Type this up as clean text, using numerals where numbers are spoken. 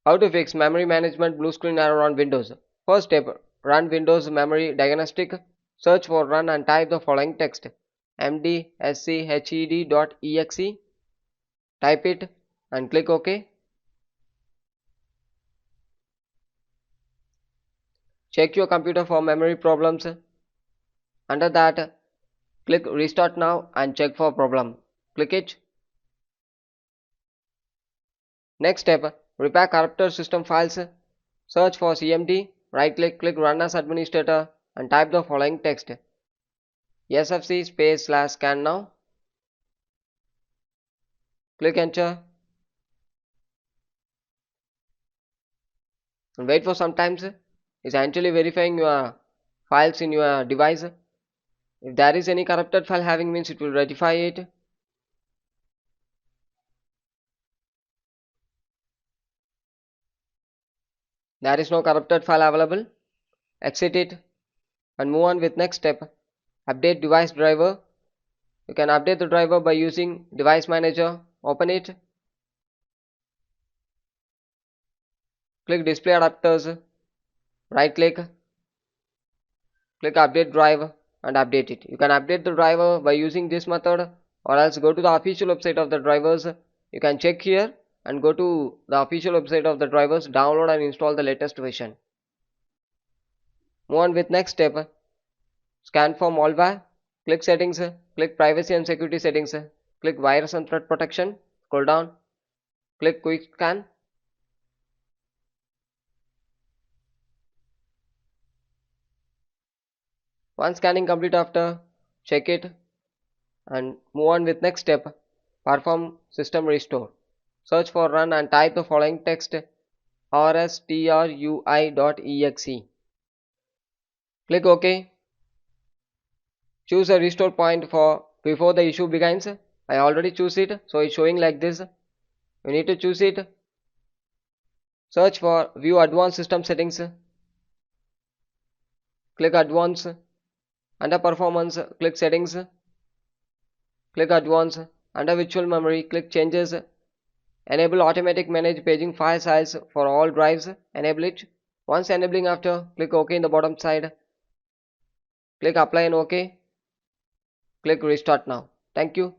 How to fix memory management blue screen error on Windows. First step, run Windows Memory Diagnostic. Search for run and type the following text: mdsched.exe. Type it and click OK. Check your computer for memory problems. Under that, click restart now and check for problem. Click it. Next step, repair corrupted system files. Search for cmd, right click, click run as administrator and type the following text: sfc space / scan now. Click enter and wait for some time. It's actually verifying your files in your device. If there is any corrupted file having, means it will rectify it. There is no corrupted file available. Exit it and move on with next step. Update device driver. You can update the driver by using device manager. Open it. Click display adapters. Right click. Click update driver and update it. You can update the driver by using this method, or else go to the official website of the drivers. You can check here and go to the official website of the drivers, download and install the latest version. Move on with next step. Scan for malware. Click settings. Click privacy and security settings. Click virus and threat protection. Scroll down. Click quick scan. Once scanning complete, after check it and move on with next step. Perform system restore. Search for run and type the following text: rstrui.exe. Click OK. Choose a restore point for before the issue begins. I already choose it, so it's showing like this. You need to choose it. Search for view advanced system settings. Click advanced. Under performance, click settings. Click advanced. Under virtual memory, click changes. Enable automatic manage paging file size for all drives. Enable it. Once enabling, after click OK in the bottom side. Click apply and OK. Click restart now. Thank you.